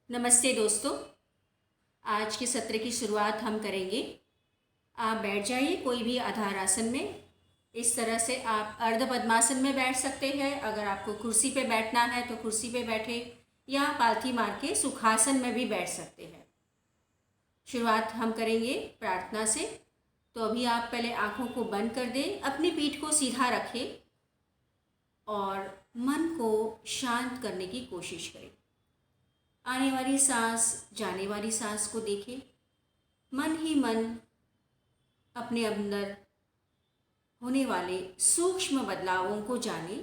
नमस्ते दोस्तों। आज के सत्र की शुरुआत हम करेंगे। आप बैठ जाइए कोई भी आधार आसन में। इस तरह से आप अर्ध पद्मासन में बैठ सकते हैं। अगर आपको कुर्सी पे बैठना है तो कुर्सी पे बैठे या पालथी मार के सुखासन में भी बैठ सकते हैं। शुरुआत हम करेंगे प्रार्थना से। तो अभी आप पहले आँखों को बंद कर दें, अपनी पीठ को सीधा रखें और मन को शांत करने की कोशिश करें। आने वाली सांस, जाने वाली सांस को देखें। मन ही मन अपने अंदर होने वाले सूक्ष्म बदलावों को जाने।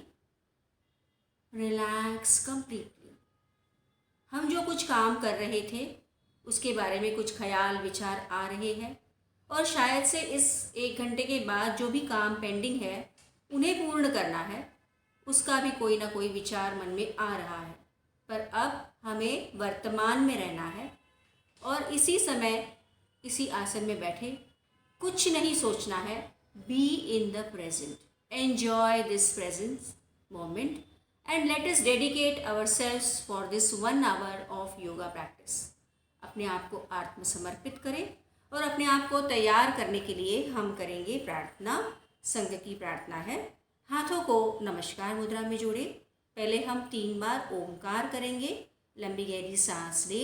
Relax completely. हम जो कुछ काम कर रहे थे उसके बारे में कुछ ख्याल विचार आ रहे हैं और शायद से इस 1 घंटे के बाद जो भी काम पेंडिंग है उन्हें पूर्ण करना है, उसका भी कोई ना कोई विचार मन में आ रहा है। पर अब हमें वर्तमान में रहना है और इसी समय इसी आसन में बैठे कुछ नहीं सोचना है। Be in the present, enjoy this present moment and let us dedicate ourselves for this 1 hour of yoga practice. अपने आप को आत्मसमर्पित करें और अपने आप को तैयार करने के लिए हम करेंगे प्रार्थना। संघ की प्रार्थना है। हाथों को नमस्कार मुद्रा में जोड़े। पहले हम 3 बार ओमकार करेंगे। लंबी गहरी सांस ले।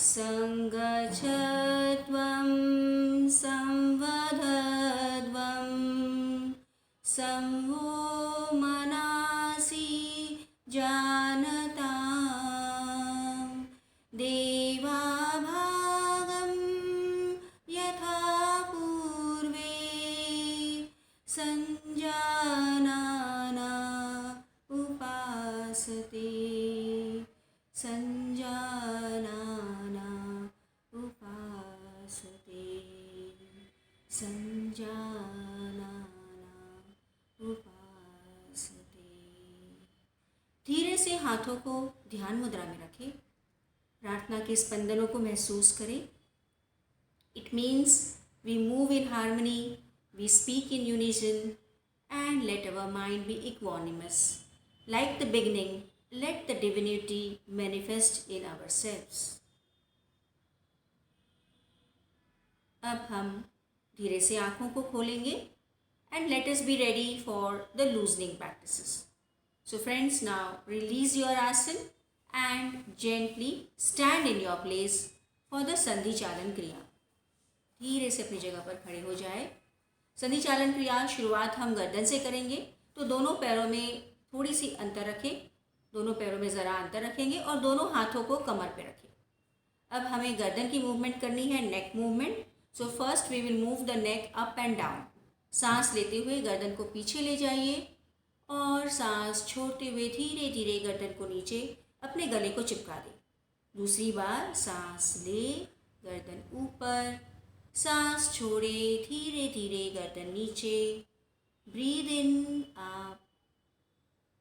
संगच्छध्वं संवदध्वं संवो मनासि जानतां देवाभागं यथा पूर्वे संजानाना उपासते। संजानाना उपासते। संजानाना उपासते। धीरे से हाथों को ध्यान मुद्रा में रखें। प्रार्थना के स्पंदनों को महसूस करें। It means we move in harmony, we speak in unison and let our mind be equanimous. Like the beginning, let the divinity manifest in ourselves. अब हम धीरे से आँखों को खोलेंगे and let us be ready for the loosening practices. So friends, now release your asana and gently stand in your place for the संधि चालन क्रिया। धीरे से अपनी जगह पर खड़े हो जाए। संधि चालन क्रिया शुरुआत हम गर्दन से करेंगे, तो दोनों पैरों में थोड़ी सी अंतर रखें। दोनों पैरों में ज़रा अंतर रखेंगे और दोनों हाथों को कमर पे रखें। अब हमें गर्दन की मूवमेंट करनी है, neck movement. So first we will move the neck up and down. सांस लेते हुए गर्दन को पीछे ले जाइए और सांस छोड़ते हुए धीरे धीरे गर्दन को नीचे अपने गले को चिपका दें। दूसरी बार सांस ले, गर्दन ऊपर, सांस छोड़े, धीरे धीरे गर्दन नीचे। Breathe in up,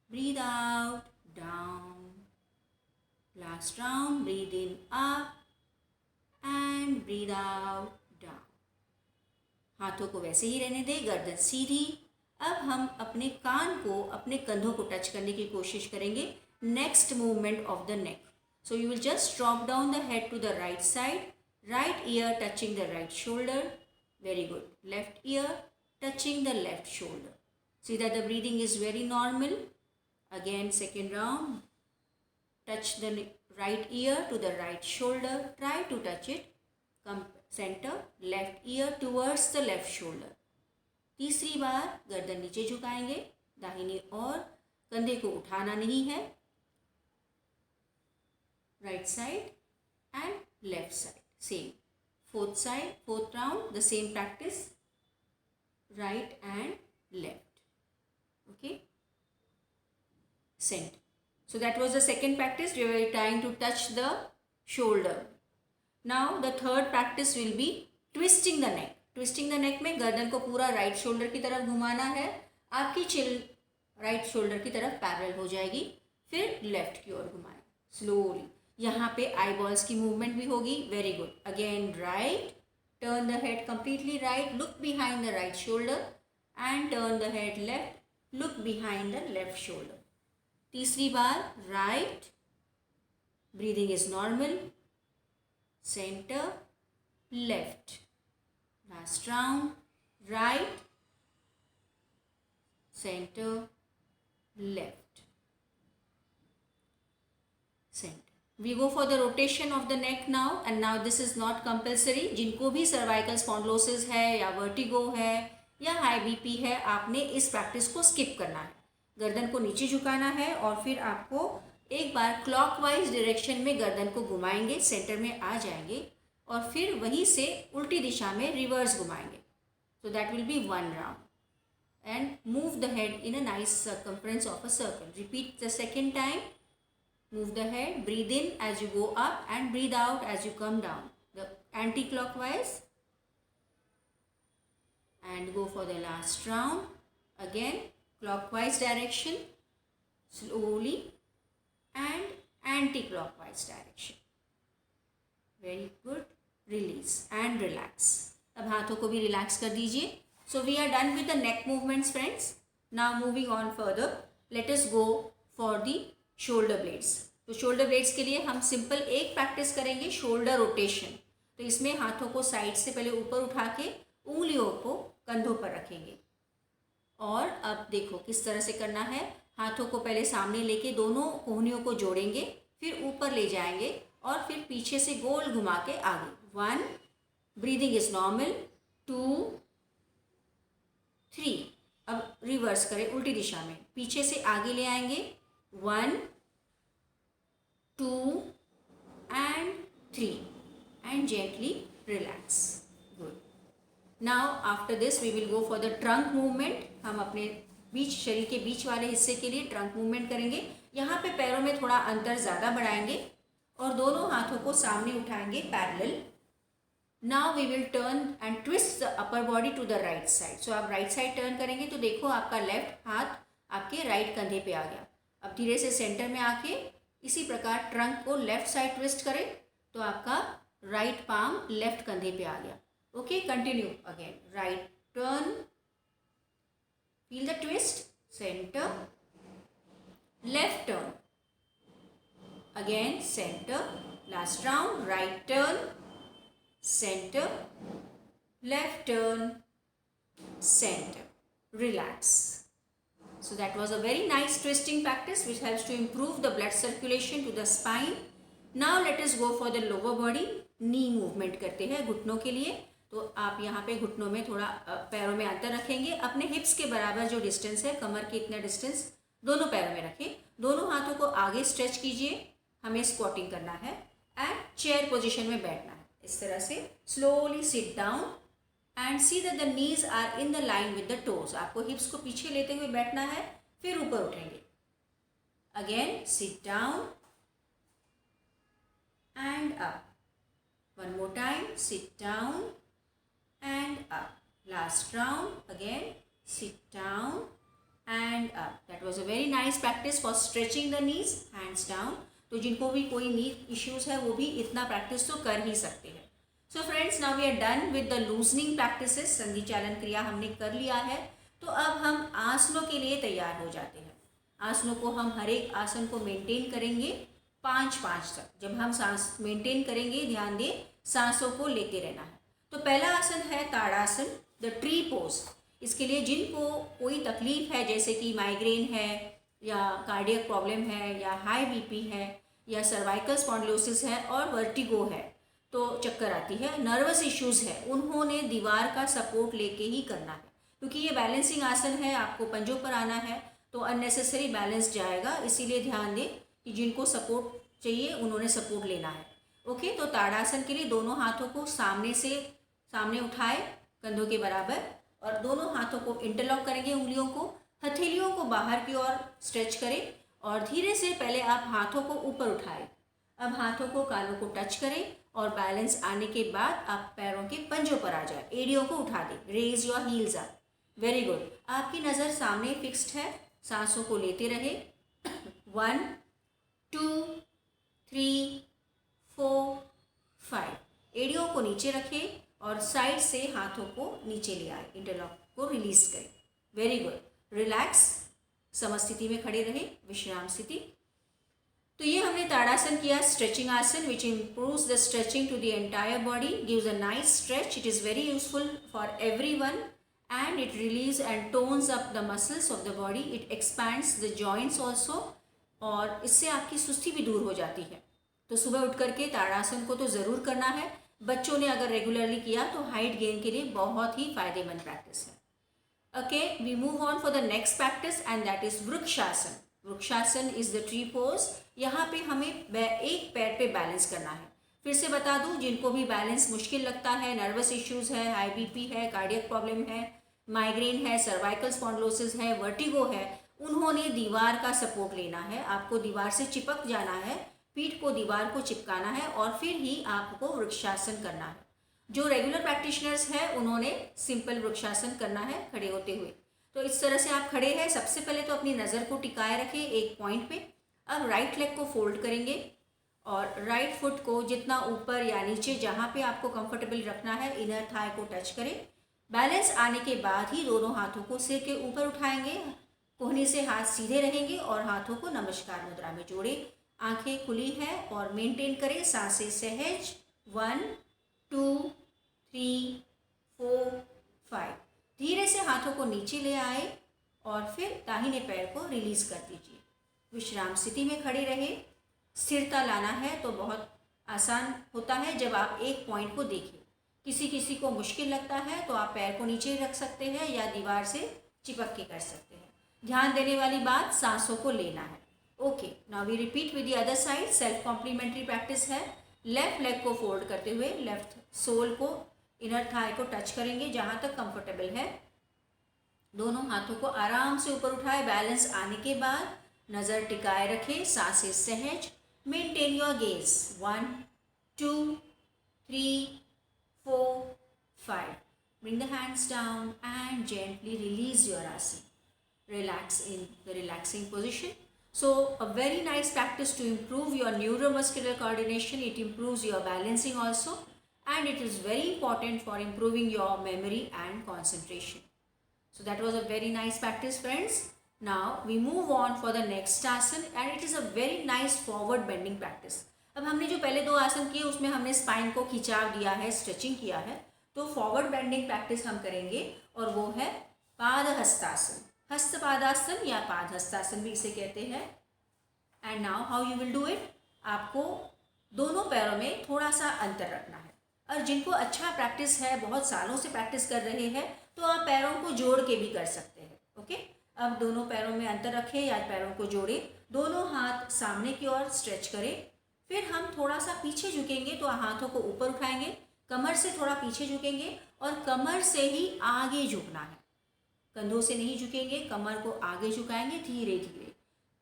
breathe out down. Last round, breathe in up and breathe out down. हाथों को वैसे ही रहने दें, गर्दन सीधी। अब हम अपने कान को, अपने कंधों को टच करने की कोशिश करेंगे। Next movement of the neck. So you will just drop down the head to the right side. Right ear touching the right shoulder. Very good. Left ear touching the left shoulder. See that the breathing is very normal. Again, second round. Touch the right ear to the right shoulder. Try to touch it. Come center. Left ear towards the left shoulder. तीसरी बार गर्दन नीचे झुकाएंगे, दाहिनी ओर। कंधे को उठाना नहीं है। Right side and left side same. fourth round, the same practice, right and left. Okay, center. So that was the second practice. We were trying to touch the shoulder. Now the third practice will be twisting the neck. Twisting the neck में गर्दन को पूरा right shoulder की तरफ घुमाना है, आपकी chill right shoulder की तरफ पैरेलल हो जाएगी, फिर लेफ्ट की ओर घुमाएं स्लोली. यहाँ पे आई बॉल्स की मूवमेंट भी होगी. Very good. Again right, turn the head completely right, look behind the right shoulder and turn the head left, look behind the left shoulder. तीसरी बार right, breathing is normal, centre, left. Last round, right, center, left, center. We go for the rotation of the neck now, and now this is not compulsory. जिनको भी cervical spondylosis है या vertigo है या high BP है, आपने इस practice को skip करना है. गर्दन को नीचे झुकाना है और फिर आपको एक बार clockwise direction में गर्दन को घुमाएंगे, सेंटर में आ जाएंगे और फिर वहीं से उल्टी दिशा में रिवर्स घुमाएंगे. So that will be one round and move the head in a nice circumference of a circle. Repeat the second time. Move the head, breathe in as you go up and breathe out as you come down. The anti clockwise and go for the last round. Again clockwise direction slowly and anti clockwise direction. Very good. Release and relax. अब हाथों को भी relax कर दीजिए. सो we are done with the neck movements friends. Now moving on further, let us go for the shoulder blades. तो shoulder blades के लिए हम सिंपल एक प्रैक्टिस करेंगे, शोल्डर रोटेशन. तो इसमें हाथों को साइड से पहले ऊपर उठा के उंगलियों को कंधों पर रखेंगे. और अब देखो किस तरह से करना है. हाथों को पहले सामने लेके दोनों कोहनियों को जोड़ेंगे, फिर ऊपर ले जाएंगे और फिर पीछे से गोल घुमा के आगे. 1, ब्रीदिंग इज नॉर्मल. 2, 3. अब रिवर्स करें उल्टी दिशा में, पीछे से आगे ले आएंगे. 1, 2 and 3 and gently relax. Good. Now after this we will go for the trunk movement. हम अपने बीच शरीर के बीच वाले हिस्से के लिए ट्रंक मूवमेंट करेंगे. यहाँ पे पैरों में थोड़ा अंतर ज़्यादा बढ़ाएंगे और दोनों हाथों को सामने उठाएंगे parallel. Now we will turn and twist the upper body to the right side. So आप राइट साइड टर्न करेंगे तो देखो आपका लेफ्ट हाथ आपके राइट कंधे पे आ गया. अब धीरे से सेंटर में आके इसी प्रकार ट्रंक को लेफ्ट साइड ट्विस्ट करें तो आपका राइट पाम लेफ्ट कंधे पे आ गया. Okay, continue. Again right turn, feel the twist, centre, left turn, again center, last round, right turn, center, left turn, center, relax. So that was a very nice twisting practice which helps to improve the blood circulation to the spine. Now let us go for the lower body. knee movement करते हैं घुटनों के लिए. तो आप यहाँ पे घुटनों में थोड़ा पैरों में अंतर रखेंगे. अपने हिप्स के बराबर जो डिस्टेंस है, कमर के इतना डिस्टेंस दोनों पैरों में रखें. दोनों हाथों को आगे स्ट्रेच कीजिए. हमें स्क्वाटिंग करना है एंड चेयर पोजीशन में बैठना है. इस तरह से slowly sit down and see that the knees are in the line with the toes. आपको हिप्स को पीछे लेते हुए बैठना है, फिर ऊपर उठेंगे. Again seat down and up. One more time, seat down and up. Last round. Again seat down and up. That was a very nice practice for stretching the knees, hands down. तो जिनको भी कोई नी issues है वो भी इतना practice तो कर ही सकते हैं. So friends, now we are done with the loosening practices. संधि चालन क्रिया हमने कर लिया है. तो अब हम आसनों के लिए तैयार हो जाते हैं. आसनों को हम हर एक आसन को मेंटेन करेंगे 5-5 तक. जब हम सांस मेंटेन करेंगे, ध्यान दें सांसों को लेते रहना है. तो पहला आसन है ताड़ासन, द ट्री पोज. इसके लिए जिनको कोई तकलीफ है, जैसे कि माइग्रेन है या कार्डियक प्रॉब्लम है या हाई बीपी है या सर्वाइकल स्पॉन्डिलोसिस है और वर्टिगो है, तो चक्कर आती है, नर्वस इश्यूज़ है, उन्होंने दीवार का सपोर्ट लेके ही करना है. क्योंकि ये बैलेंसिंग आसन है, आपको पंजों पर आना है तो अननेसेसरी बैलेंस जाएगा. इसीलिए ध्यान दें कि जिनको सपोर्ट चाहिए उन्होंने सपोर्ट लेना है. ओके, तो ताड़ासन के लिए दोनों हाथों को सामने उठाए कंधों के बराबर और दोनों हाथों को इंटरलॉक करेंगे, उंगलियों को, हथेलियों को बाहर की ओर स्ट्रेच करें और धीरे से पहले आप हाथों को ऊपर उठाएं। अब हाथों को कानों को टच करें और बैलेंस आने के बाद आप पैरों के पंजों पर आ जाए, एड़ियों को उठा दें, raise your heels up. Very good, आपकी नज़र सामने फिक्स्ड है, सांसों को लेते रहे। 1 2 3 4 5, एड़ियों को नीचे रखें और साइड से हाथों को नीचे ले आए, इंटरलॉक को रिलीज करें। वेरी गुड, रिलैक्स, समस्थिति में खड़े रहे, विश्राम स्थिति। तो ये हमने ताड़ासन किया, stretching asana, which improves the stretching to the entire body, gives a nice stretch, it is very useful for everyone and it relieves and tones up the muscles of the body, it expands the joints also, और इससे आपकी सुस्ती भी दूर हो जाती है। तो सुबह उठ करके ताड़ासन को तो ज़रूर करना है। बच्चों ने अगर रेगुलरली किया तो हाइट गेन के लिए बहुत ही फायदेमंद प्रैक्टिस है। Okay, we move on for the next practice and that is vrikshasana. Vrikshasana is the tree pose. यहाँ पे हमें एक पैर पे बैलेंस करना है। फिर से बता दूं, जिनको भी बैलेंस मुश्किल लगता है, नर्वस इश्यूज है, हाई बीपी है, कार्डियक प्रॉब्लम है, माइग्रेन है, सर्वाइकल स्पॉन्डिलोसिस है, वर्टिगो है, उन्होंने दीवार का सपोर्ट लेना है। आपको दीवार से चिपक जाना है, पीठ को दीवार को चिपकाना है और फिर ही आपको वृक्षासन करना है। जो रेगुलर प्रैक्टिशनर्स हैं उन्होंने सिंपल वृक्षासन करना है खड़े होते हुए। तो इस तरह से आप खड़े हैं। सबसे पहले तो अपनी नज़र को टिकाए रखें एक पॉइंट पे। अब राइट लेग को फोल्ड करेंगे और राइट फुट को जितना ऊपर या नीचे जहाँ पे आपको कंफर्टेबल रखना है, इनर थाई को टच करें। बैलेंस आने के बाद ही दोनों हाथों को सिर के ऊपर उठाएंगे, कोहनी से हाथ सीधे रहेंगे और हाथों को नमस्कार मुद्रा में जोड़े। आंखें खुली है और मेंटेन करें सांसें सहज। 1 2 3 4 5। धीरे से हाथों को नीचे ले आए और फिर दाहिने पैर को रिलीज कर दीजिए। विश्राम स्थिति में खड़े रहे। स्थिरता लाना है तो बहुत आसान होता है जब आप एक पॉइंट को देखें। किसी किसी को मुश्किल लगता है तो आप पैर को नीचे रख सकते हैं या दीवार से चिपक के कर सकते हैं। ध्यान देने वाली बात, सांसों को लेना है। Okay, now we repeat with the other side. Self complementary practice है। लेफ्ट लेग को फोल्ड करते हुए लेफ्ट सोल को, इनर थाई को टच करेंगे जहाँ तक कंफर्टेबल है। दोनों हाथों को आराम से ऊपर उठाए। बैलेंस आने के बाद नज़र टिकाए रखें, सांसें सहज। Maintain your gauge. 1 2 3 4 5। Bring the hands down and gently release your asana. Relax in the relaxing position. So a very nice practice to improve your neuromuscular coordination. It improves your balancing also, and it is very important for improving your memory and concentration. So that was a very nice practice, friends. Now we move on for the next asana, and it is a very nice forward bending practice. अब हमने जो पहले दो आसन किए उसमें हमने spine को खिंचाव दिया है, स्ट्रेचिंग किया है। तो फॉरवर्ड बेंडिंग प्रैक्टिस हम करेंगे और वो है पादहस्तासन, हस्तपादासन या पादहस्तासन भी इसे कहते हैं। And now how you will do it. आपको दोनों पैरों में थोड़ा सा अंतर रखना है। और जिनको अच्छा प्रैक्टिस है, बहुत सालों से प्रैक्टिस कर रहे हैं, तो आप पैरों को जोड़ के भी कर सकते हैं। ओके, अब दोनों पैरों में अंतर रखें या पैरों को जोड़े। दोनों हाथ सामने की ओर स्ट्रेच करें। फिर हम थोड़ा सा पीछे झुकेंगे तो हाथों को ऊपर उठाएंगे, कमर से थोड़ा पीछे झुकेंगे और कमर से ही आगे झुकना है। कंधों से नहीं झुकेंगे, कमर को आगे झुकाएंगे धीरे धीरे।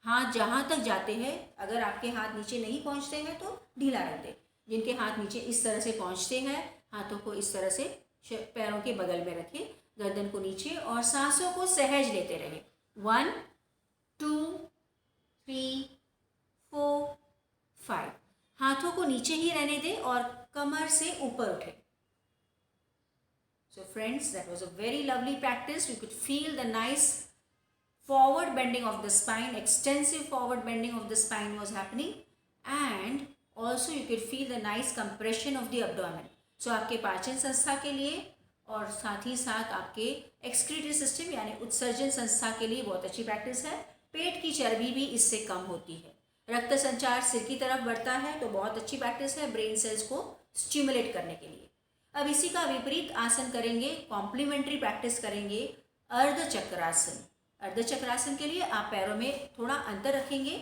हाथ जहाँ तक जाते हैं, अगर आपके हाथ नीचे नहीं पहुँचते हैं तो ढीला रख दें। जिनके हाथ नीचे इस तरह से पहुँचते हैं, हाथों को इस तरह से पैरों के बगल में रखें, गर्दन को नीचे और सांसों को सहज लेते रहें। 1 2 3 4 5। हाथों को नीचे ही रहने दें और कमर से ऊपर उठे। So friends, that was a very lovely practice. You could feel the nice forward bending of the spine, extensive forward bending of the spine was happening, and also you could feel the nice compression of the abdomen. So आपके पाचन संस्था के लिए और साथ ही साथ आपके excretory system यानी उत्सर्जन संस्था के लिए बहुत अच्छी प्रैक्टिस है। पेट की चर्बी भी इससे कम होती है। रक्त संचार सिर की तरफ बढ़ता है, तो बहुत अच्छी प्रैक्टिस है ब्रेन सेल्स को स्टिमुलेट करने के लिए। अब इसी का विपरीत आसन करेंगे, कॉम्प्लीमेंट्री प्रैक्टिस करेंगे, अर्धचक्रासन। अर्धचक्रासन के लिए आप पैरों में थोड़ा अंतर रखेंगे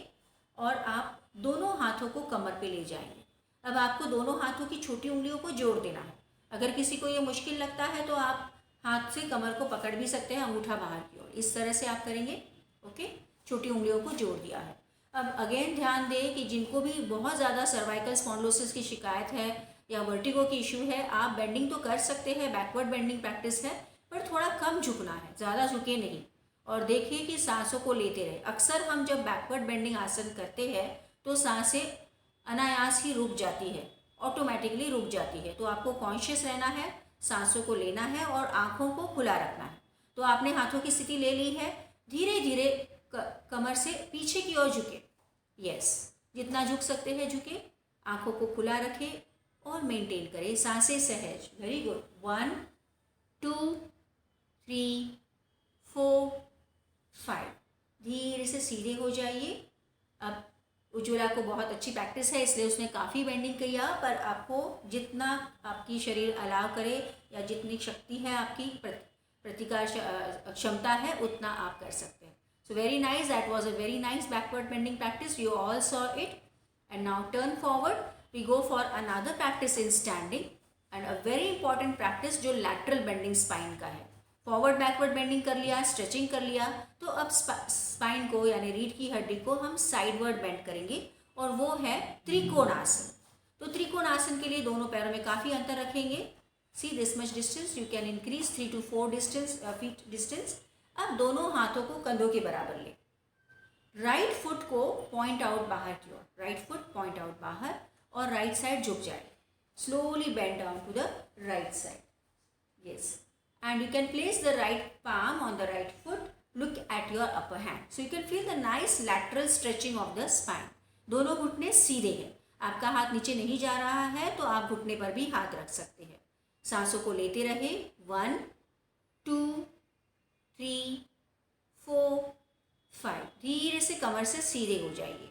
और आप दोनों हाथों को कमर पे ले जाएंगे। अब आपको दोनों हाथों की छोटी उंगलियों को जोड़ देना है। अगर किसी को ये मुश्किल लगता है तो आप हाथ से कमर को पकड़ भी सकते हैं, अंगूठा बाहर की ओर, इस तरह से आप करेंगे। ओके, छोटी उंगलियों को जोड़ दिया है। अब अगेन ध्यान दें कि जिनको भी बहुत ज़्यादा सर्वाइकल स्पॉन्डिलोसिस की शिकायत है या वर्टिगो की इशू है, आप बेंडिंग तो कर सकते हैं, बैकवर्ड बेंडिंग प्रैक्टिस है, पर थोड़ा कम झुकना है, ज़्यादा झुके नहीं। और देखिए कि सांसों को लेते रहे। अक्सर हम जब बैकवर्ड बेंडिंग आसन करते हैं तो सांसें अनायास ही रुक जाती है, ऑटोमेटिकली रुक जाती है। तो आपको कॉन्शियस रहना है, सांसों को लेना है और आँखों को खुला रखना है। तो आपने हाथों की स्थिति ले ली है, धीरे धीरे कमर से पीछे की ओर झुके। यस, जितना झुक सकते हैं झुके, आँखों को खुला रखें और मेंटेन करें, सांसें सहज। Very good. 1 2 3 4 5। धीरे से सीधे हो जाइए। अब उज्ज्वला को बहुत अच्छी प्रैक्टिस है इसलिए उसने काफ़ी बेंडिंग किया, पर आपको जितना आपकी शरीर अलाव करे या जितनी शक्ति है आपकी प्रतिकार क्षमता है उतना आप कर सकते हैं। So very nice, that was a very nice backward bending practice, you all saw it. And now turn forward, we go for another practice in standing and a very important practice जो lateral bending spine का है। Forward backward bending कर लिया, stretching कर लिया, तो अब spine को यानी रीढ़ की हड्डी को हम साइडवर्ड बेंड करेंगे और वो है त्रिकोणासन। तो त्रिकोणासन के लिए दोनों पैरों में काफ़ी अंतर रखेंगे। See this much distance, you can increase 3 to 4 feet distance. अब दोनों हाथों को कंधों के बराबर ले, राइट फुट को पॉइंट आउट बाहर की ओर, राइट फुट पॉइंट आउट बाहर और राइट साइड झुक जाए। Slowly bend down to the right side. Yes, and you can place the right palm on the right foot, look at your upper hand, so you can feel the nice lateral stretching of the spine। दोनों घुटने सीधे हैं, आपका हाथ नीचे नहीं जा रहा है तो आप घुटने पर भी हाथ रख सकते हैं। सांसों को लेते रहे। 1 2 3 4 5। धीरे से कमर से सीधे हो जाइए,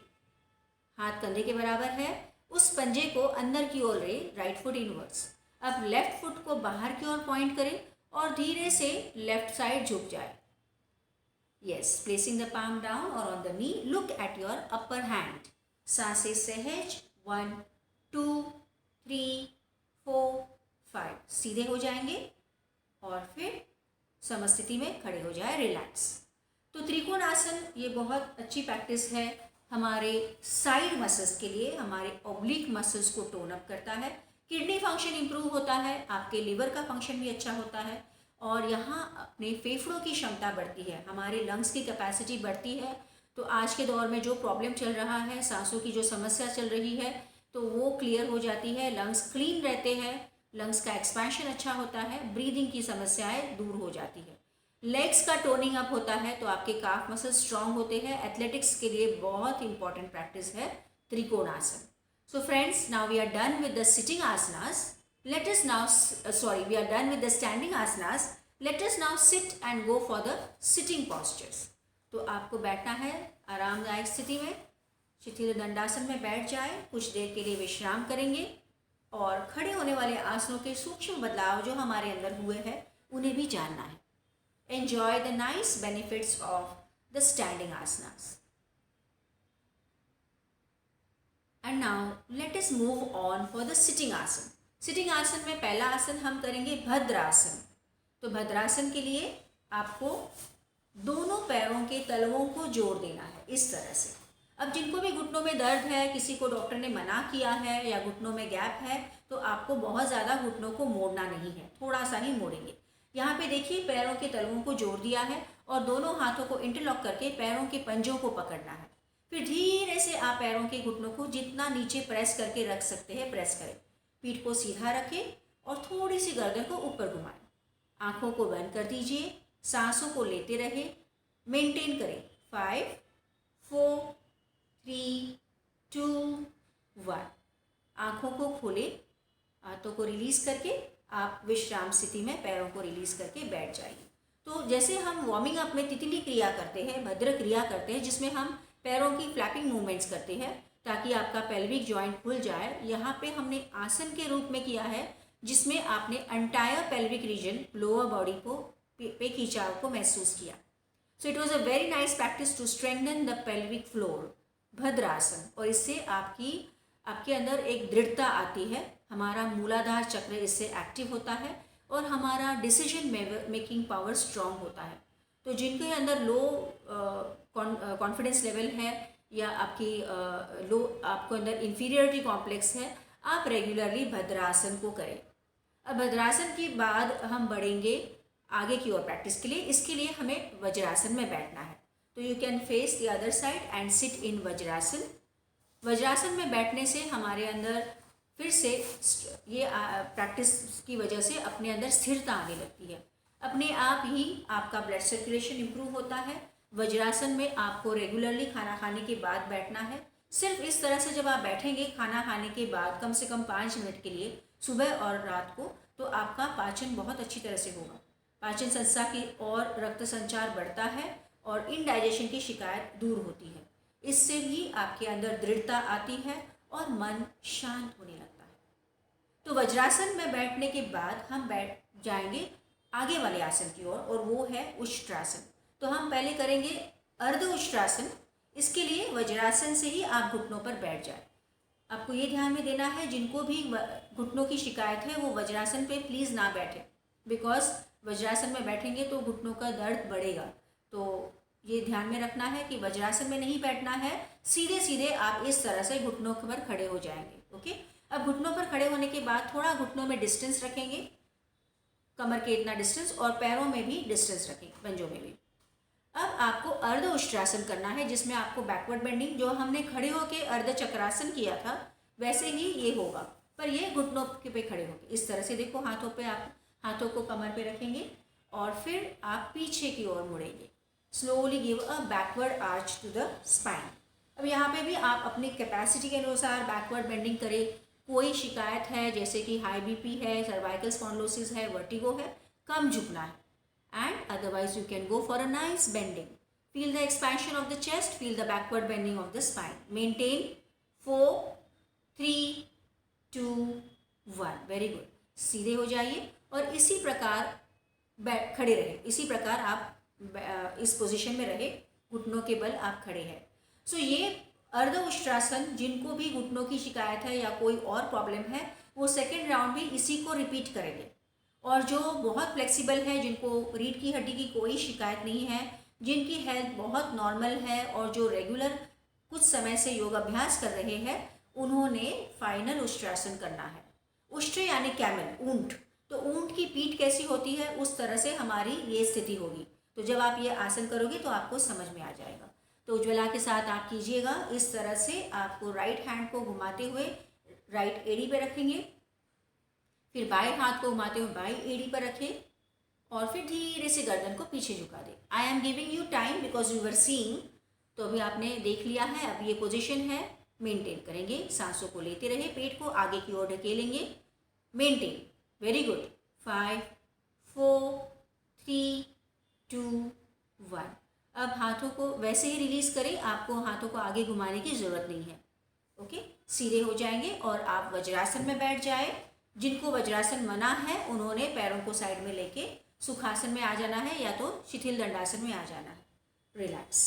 हाथ कंधे के बराबर है। उस पंजे को अंदर की ओर ले, राइट फुट इनवर्ड्स। अब लेफ्ट फुट को बाहर की ओर पॉइंट करें और धीरे से लेफ्ट साइड झुक जाए। Yes, placing the palm down or on the knee, look at your upper hand. सांसें सहज। 1 2 3 4 5। सीधे हो जाएंगे और फिर समस्थिति में खड़े हो जाए, रिलैक्स। तो त्रिकोणासन ये बहुत अच्छी प्रैक्टिस है हमारे साइड मसल्स के लिए, हमारे ऑब्लिक मसल्स को टोन अप करता है, किडनी फंक्शन इंप्रूव होता है, आपके लिवर का फंक्शन भी अच्छा होता है और यहाँ अपने फेफड़ों की क्षमता बढ़ती है, हमारे लंग्स की कैपेसिटी बढ़ती है। तो आज के दौर में जो प्रॉब्लम चल रहा है, सांसों की जो समस्या चल रही है, तो वो क्लियर हो जाती है, लंग्स क्लीन रहते हैं, लंग्स का एक्सपेंशन अच्छा होता है, ब्रीदिंग की समस्याएं दूर हो जाती है, लेग्स का टोनिंग अप होता है, तो आपके काफ मसल स्ट्रांग होते हैं। एथलेटिक्स के लिए बहुत इंपॉर्टेंट प्रैक्टिस है trikonasana. So friends, now we are done with the sitting asanas. Let us now, we are done with the standing asanas. Let us now sit and go for the sitting postures. तो आपको बैठना है आरामदायक स्थिति में, शिथिल दंडासन में बैठ जाए, कुछ देर के लिए विश्राम करेंगे और खड़े होने वाले आसनों के सूक्ष्म बदलाव जो हमारे अंदर हुए हैं उन्हें भी जानना है। Enjoy the nice benefits of the standing asanas. And now let us move on for the sitting आसन। सिटिंग आसन में पहला आसन हम करेंगे भद्रासन। तो भद्रासन के लिए आपको दोनों पैरों के तलवों को जोड़ देना है इस तरह से। अब जिनको भी घुटनों में दर्द है, किसी को डॉक्टर ने मना किया है या घुटनों में गैप है, तो आपको बहुत ज़्यादा घुटनों को मोड़ना नहीं है, थोड़ा सा ही मोड़ेंगे। यहाँ पे देखिए पैरों के तलवों को जोड़ दिया है और दोनों हाथों को इंटरलॉक करके पैरों के पंजों को पकड़ना है। फिर धीरे से आप पैरों के घुटनों को जितना नीचे प्रेस करके रख सकते हैं प्रेस करें। पीठ को सीधा रखें और थोड़ी सी गर्दन को ऊपर घुमाएं। आंखों को बंद कर दीजिए, सांसों को लेते रहे, मेंटेन करें। 5 4 3 2 1। आंखों को खोलें, हाथों को रिलीज करके आप विश्राम स्थिति में पैरों को रिलीज करके बैठ जाइए। तो जैसे हम वार्मिंग अप में तितली क्रिया करते हैं, भद्र क्रिया करते हैं, जिसमें हम पैरों की फ्लैपिंग मूवमेंट्स करते हैं ताकि आपका पेल्विक जॉइंट खुल जाए, यहाँ पे हमने आसन के रूप में किया है जिसमें आपने entire pelvic region, lower body को पे खिंचाव को महसूस किया। So it was a very nice practice to strengthen the pelvic floor, Bhadrasana, और इससे आपकी आपके अंदर एक दृढ़ता आती है, हमारा मूलाधार चक्र इससे एक्टिव होता है और हमारा डिसीजन मेकिंग पावर स्ट्रांग होता है। तो जिनके अंदर लो कॉन्फिडेंस लेवल है या आपकी लो आपको अंदर इंफीरियरिटी कॉम्प्लेक्स है, आप रेगुलरली भद्रासन को करें। अब भद्रासन के बाद हम बढ़ेंगे आगे की ओर प्रैक्टिस के लिए। इसके लिए हमें वज्रासन में बैठना है। तो you can face the other side and sit in vajrasana. Vajrasana में बैठने से हमारे अंदर फिर से ये प्रैक्टिस की वजह से अपने अंदर स्थिरता आने लगती है। अपने आप ही आपका ब्लड सर्कुलेशन इम्प्रूव होता है। वज्रासन में आपको रेगुलरली खाना खाने के बाद बैठना है। सिर्फ इस तरह से जब आप बैठेंगे खाना खाने के बाद कम से कम 5 मिनट के लिए सुबह और रात को, तो आपका पाचन बहुत अच्छी तरह से होगा। पाचन संस्था की और रक्त संचार बढ़ता है और इनडाइजेशन की शिकायत दूर होती है। इससे भी आपके अंदर दृढ़ता आती है और मन शांत होने लगता है। तो वज्रासन में बैठने के बाद हम बैठ जाएंगे आगे वाले आसन की ओर और वो है उष्ट्रासन। तो हम पहले करेंगे अर्ध उष्ट्रासन। इसके लिए वज्रासन से ही आप घुटनों पर बैठ जाए। आपको ये ध्यान में देना है, जिनको भी घुटनों की शिकायत है वो वज्रासन पे प्लीज़ ना बैठे, बिकॉज वज्रासन में बैठेंगे तो घुटनों का दर्द बढ़ेगा। तो ये ध्यान में रखना है कि वज्रासन में नहीं बैठना है, सीधे सीधे आप इस तरह से घुटनों पर खड़े हो जाएंगे। ओके, अब घुटनों पर खड़े होने के बाद थोड़ा घुटनों में डिस्टेंस रखेंगे, कमर के इतना डिस्टेंस, और पैरों में भी डिस्टेंस रखेंगे, पंजों में भी। अब आपको अर्ध उष्ट्रासन करना है, जिसमें आपको बैकवर्ड बेंडिंग, जो हमने खड़े होकर अर्ध चक्रासन किया था वैसे ही ये होगा, पर ये घुटनों पे खड़े होकर इस तरह से। देखो हाथों पे, आप हाथों को कमर पे रखेंगे और फिर आप पीछे की ओर मुड़ेंगे। Slowly give a backward arch to the spine. अब यहाँ पे भी आप अपनी कैपेसिटी के अनुसार बैकवर्ड बेंडिंग करें। कोई शिकायत है जैसे कि हाई बीपी है, सर्वाइकल स्पॉन्डिलोसिस है, वर्टिगो है, कम झुकना है, and otherwise you can go for a nice bending. Feel the expansion of the chest, feel the backward bending of the spine. Maintain 4, 3, 2, 1. Very good. सीधे हो जाइए और इसी प्रकार खड़े रहे। इसी प्रकार आप इस पोजीशन में रहे, घुटनों के बल आप खड़े हैं। सो ये अर्ध उष्ट्रासन, जिनको भी घुटनों की शिकायत है या कोई और प्रॉब्लम है, वो सेकेंड राउंड भी इसी को रिपीट करेंगे। और जो बहुत फ्लेक्सिबल है, जिनको रीढ़ की हड्डी की कोई शिकायत नहीं है, जिनकी हेल्थ बहुत नॉर्मल है और जो रेगुलर कुछ समय से योग अभ्यास कर रहे हैं, उन्होंने फाइनल उष्ट्रासन करना है। उष्ट्र यानी कैमल, ऊंट। तो ऊंट की पीठ कैसी होती है, उस तरह से हमारी ये स्थिति होगी। तो जब आप ये आसन करोगे तो आपको समझ में आ जाएगा। तो उज्ज्वला के साथ आप कीजिएगा। इस तरह से आपको राइट हैंड को घुमाते हुए राइट एड़ी पे रखेंगे, फिर बाएं हाथ को घुमाते हुए बाएं एड़ी पर रखें और फिर धीरे से गर्दन को पीछे झुका दें। आई am giving you time because you were seeing. तो अभी आपने देख लिया है। अब ये पोजीशन है, मेंटेन करेंगे। सांसों को लेते रहे, पेट को आगे की ओर ढकेलेंगे, मेंटेन। Very good. 5, 4, 3, 2, 1। अब हाथों को वैसे ही रिलीज करें, आपको हाथों को आगे घुमाने की जरूरत नहीं है। ओके, सीधे हो जाएंगे और आप वज्रासन में बैठ जाए। जिनको वज्रासन मना है उन्होंने पैरों को साइड में लेके सुखासन में आ जाना है या तो शिथिल दंडासन में आ जाना है। रिलैक्स।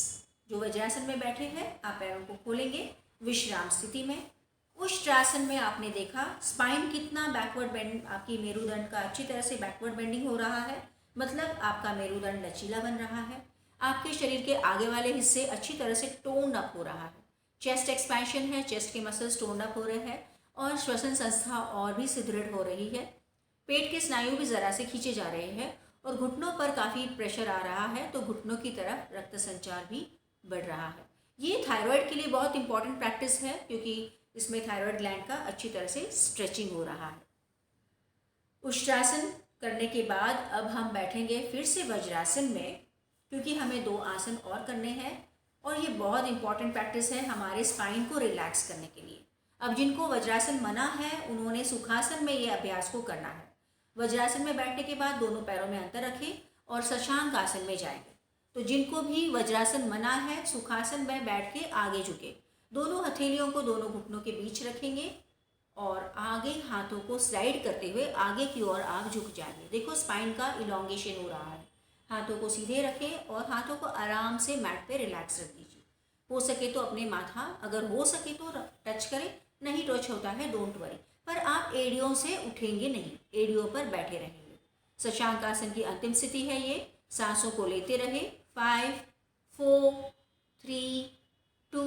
जो वज्रासन में बैठे हैं आप पैरों को खोलेंगे विश्राम स्थिति में। उष्ट्रासन में आपने देखा स्पाइन कितना बैकवर्ड बेंड, आपकी मेरुदंड का अच्छी तरह से बैकवर्ड बेंडिंग हो रहा है, मतलब आपका मेरुदंड लचीला बन रहा है। आपके शरीर के आगे वाले हिस्से अच्छी तरह से टोन अप हो रहा है। चेस्ट एक्सपेंशन है, चेस्ट के मसल्स टोन अप हो रहे हैं और श्वसन संस्था और भी सुदृढ़ हो रही है। पेट के स्नायु भी ज़रा से खींचे जा रहे हैं और घुटनों पर काफ़ी प्रेशर आ रहा है, तो घुटनों की तरफ रक्त संचार भी बढ़ रहा है। ये थायराइड के लिए बहुत इंपॉर्टेंट प्रैक्टिस है क्योंकि इसमें थायराइड ग्लैंड का अच्छी तरह से स्ट्रेचिंग हो रहा है। उष्ट्रासन करने के बाद अब हम बैठेंगे फिर से वज्रासन में, क्योंकि हमें 2 आसन और करने हैं और ये बहुत इंपॉर्टेंट प्रैक्टिस है हमारे स्पाइन को रिलैक्स करने के लिए। अब जिनको वज्रासन मना है उन्होंने सुखासन में ये अभ्यास को करना है। वज्रासन में बैठने के बाद दोनों पैरों में अंतर रखें और शशांक आसन में जाएंगे। तो जिनको भी वज्रासन मना है सुखासन में बैठ के आगे झुके, दोनों हथेलियों को दोनों घुटनों के बीच रखेंगे और आगे हाथों को स्लाइड करते हुए आगे की ओर आप झुक जाएंगे। देखो स्पाइन का इलोंगेशन हो रहा है। हाथों को सीधे रखें और हाथों को आराम से मैट पे रिलैक्स रख दीजिए। हो सके तो अपने माथा, अगर हो सके तो टच करें, नहीं टच होता है, डोंट वरी, पर आप एड़ियों से उठेंगे नहीं, एड़ियों पर बैठे रहेंगे। शशांक आसन की अंतिम स्थिति है ये। सांसों को लेते रहे। 5 4 3 2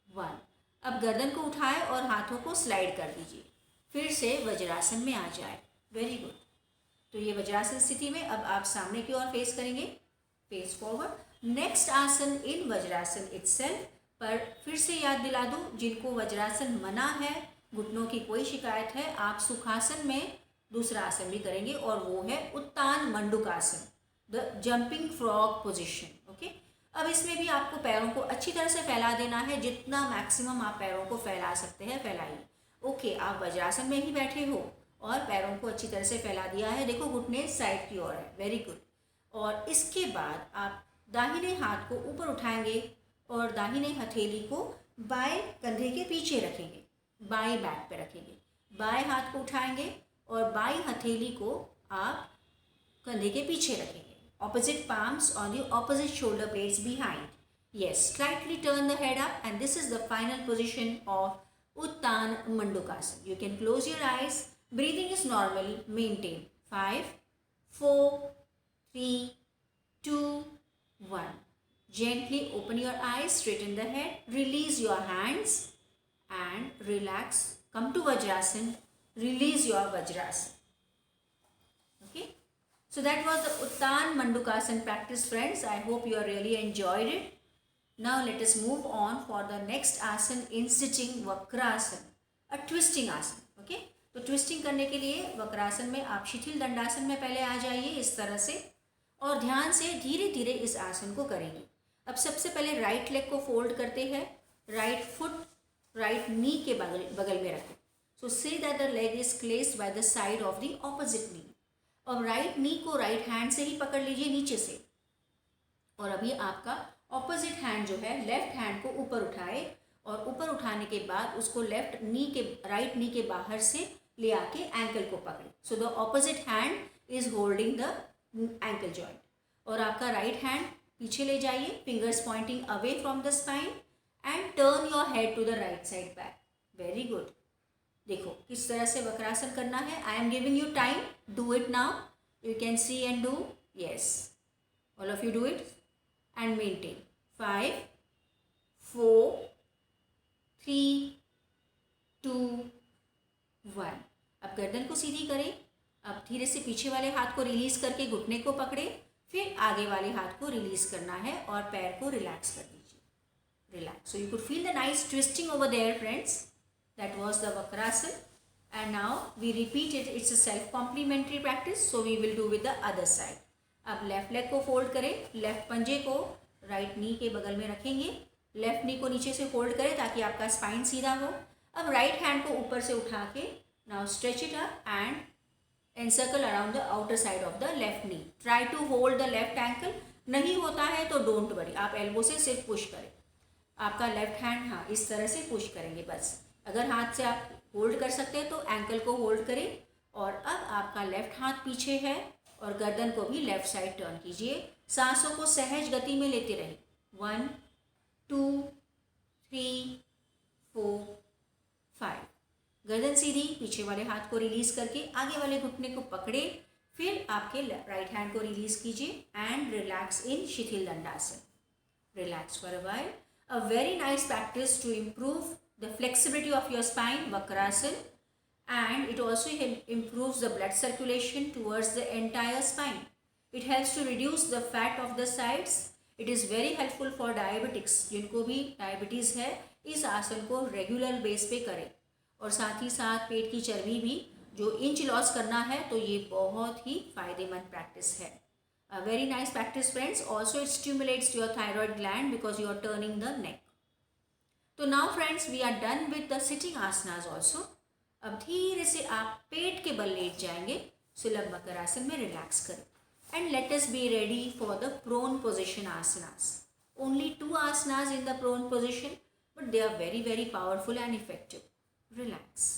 1। अब गर्दन को उठाए और हाथों को स्लाइड कर दीजिए। फिर से वज्रासन में आ जाए। Very good. तो ये वज्रासन स्थिति में अब आप सामने की ओर फेस करेंगे, फेस फॉरवर्ड। नेक्स्ट आसन इन वज्रासन इटसेल्फ, पर फिर से याद दिला दूं, जिनको वज्रासन मना है, घुटनों की कोई शिकायत है, आप सुखासन में दूसरा आसन भी करेंगे और वो है Uttana Mandukasana, the jumping frog position. Okay, अब इसमें भी आपको पैरों को अच्छी तरह से फैला देना है, जितना मैक्सिमम आप पैरों को फैला सकते हैं फैलाइए। ओके, आप वज्रासन में ही बैठे हो और पैरों को अच्छी तरह से फैला दिया है, देखो घुटने साइड की ओर है, वेरी गुड। और इसके बाद आप दाहिने हाथ को ऊपर उठाएंगे और दाहिने हथेली को बाएं कंधे के पीछे रखेंगे, बाएं बैक पे रखेंगे। बाएं हाथ को उठाएंगे और बाईं हथेली को आप कंधे के पीछे रखेंगे। Opposite palms on the opposite shoulder blades behind. Yes, slightly turn the head up, and this is the final position of Uttan Mandukasana. You can close your eyes. Breathing is normal. Maintain. 5 4 3 2 1. Gently open your eyes, straighten the head, release your hands and relax. Come to Vajrasana. Release your Vajrasana. Okay. So that was the Uttan Mandukasana practice, friends. I hope you really enjoyed it. Now let us move on for the next asana in sitting, Vakrasana, a twisting asana. Okay, तो twisting करने के लिए वक्रासन में आप शिथिल दंडासन में पहले आ जाइए इस तरह से, और ध्यान से धीरे धीरे इस आसन को करेंगे। अब सबसे पहले राइट लेग को फोल्ड करते हैं, राइट फुट राइट नी के बगल में रखें। So see that the leg is placed by the side of the opposite knee. और राइट नी को राइट हैंड से ही पकड़ लीजिए नीचे से, और अभी आपका ऑपोजिट हैंड जो है लेफ्ट हैंड को ऊपर उठाए, और ऊपर उठाने के बाद उसको लेफ्ट नी के राइट नी के बाहर से ले आके एंकल को पकड़े। So the opposite hand is holding the ankle joint, और आपका राइट हैंड पीछे ले जाइए, fingers pointing away from the spine, and turn your head to the right side back. Very good. देखो किस तरह से वक्रासन करना है। I am giving you time, do it now, you can see and do. Yes, all of you do it and maintain. 5 4 3 2 1। अब गर्दन को सीधी करें। अब धीरे से पीछे वाले हाथ को रिलीज करके घुटने को पकड़े, फिर आगे वाले हाथ को रिलीज करना है और पैर को रिलैक्स कर दीजिए। Relax. So you could feel the nice twisting over there, friends. That was the Vakrasana, and now we repeat it. It's a self-complementary practice, so we will do with the other side. अब left leg को fold करें, left पंजे को right knee के बगल में रखेंगे, left नी को नीचे से फोल्ड करें ताकि आपका स्पाइन सीधा हो। अब राइट हैंड को ऊपर से उठा के now stretch it up and encircle around the outer side of the left knee. Try to hold the left ankle. नहीं होता है तो डोंट वरी, आप एल्बो से सिर्फ पुश करें। आपका लेफ्ट हैंड हाँ इस तरह से पुश करेंगे बस। अगर हाथ से आप होल्ड कर सकते हैं तो एंकल को होल्ड करें, और अब आपका लेफ्ट हाथ पीछे है और गर्दन को भी लेफ्ट साइड टर्न कीजिए। सांसों को सहज गति में लेते रहें। 1 2 3 4 5। गर्दन सीधी, पीछे वाले हाथ को रिलीज करके आगे वाले घुटने को पकड़े, फिर आपके राइट हैंड को रिलीज कीजिए and relax in Shithila Dandasana. Relax for a while. A very nice practice to improve the flexibility of your spine, Vakrasana, and it also improves the blood circulation towards the entire spine. It helps to reduce the fat of the sides. It is very helpful for diabetics. जिनको भी diabetes है इस आसन को regular base पे करें, और साथ ही साथ पेट की चर्बी भी जो इंच लॉस करना है तो ये बहुत ही फायदेमंद प्रैक्टिस है। A very nice practice, friends. Also it stimulates your thyroid gland because you are turning the neck. तो now friends we are done with the sitting asanas also. अब धीरे से आप पेट के बल लेट जाएंगे, सुलभ मकरासन में रिलैक्स करें, and let us be ready for the prone position asanas. Only 2 asanas in the prone position, but they are very very powerful and effective. Relax.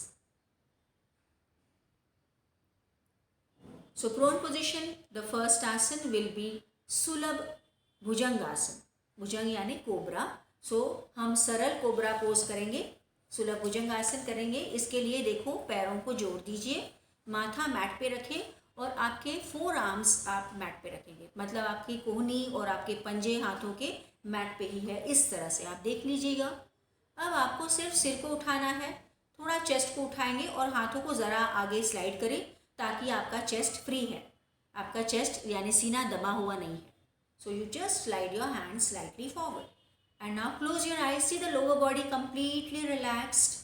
So prone position, the first asana will be sulabh bhujang आसन। भुजंग यानी cobra. सो हम सरल cobra pose करेंगे। सुलभ भुजंग आसन करेंगे। इसके लिए देखो पैरों को जोड़ दीजिए, माथा मैट पे रखें और आपके 4 आर्म्स आप मैट पे रखेंगे, मतलब आपकी कोहनी और आपके पंजे हाथों के मैट पे ही है। इस तरह से आप देख लीजिएगा। अब आपको सिर्फ सिर को उठाना है, थोड़ा चेस्ट को उठाएंगे और हाथों को ज़रा आगे स्लाइड करें ताकि आपका चेस्ट फ्री है, आपका चेस्ट यानी सीना दबा हुआ नहीं है। So you just slide your hand slightly forward and now close your eyes. See the lower body completely relaxed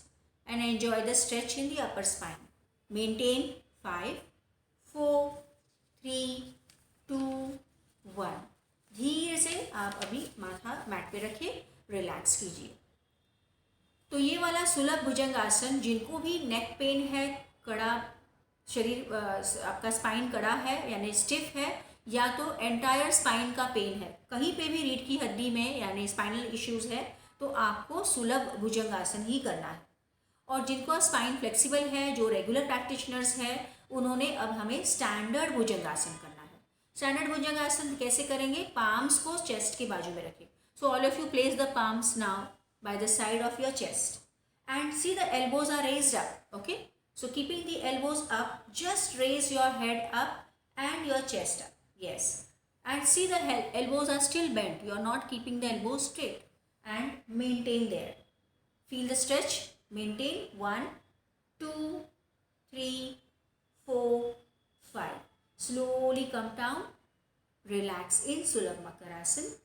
and enjoy the stretch in the upper spine. Maintain 5, 4, 3, 2, 1. धीरे से आप अभी माथा मैट पे रखिए, रिलैक्स कीजिए। तो ये वाला सुलभ भुजंग आसन, जिनको भी नेक पेन है, कड़ा शरीर आपका स्पाइन कड़ा है यानी स्टिफ है, या तो एंटायर स्पाइन का पेन है, कहीं पे भी रीढ़ की हड्डी में यानी स्पाइनल इश्यूज है, तो आपको सुलभ भुजंग आसन ही करना है। और जिनको स्पाइन फ्लेक्सिबल है, जो रेगुलर प्रैक्टिशनर्स है, उन्होंने अब हमें स्टैंडर्ड भुजंग आसन करना है। स्टैंडर्ड भुजंग आसन कैसे करेंगे? पाम्स को चेस्ट के बाजू में रखें। So all of you place the palms now by the side of your chest and see the elbows are raised up. Okay, so keeping the elbows up, just raise your head up and your chest up. Yes, and see the elbows are still bent, you are not keeping the elbows straight, and maintain there. Feel the stretch. Maintain 1, 2, 3, 4, 5. Slowly come down, relax in Sulabh Makarasana.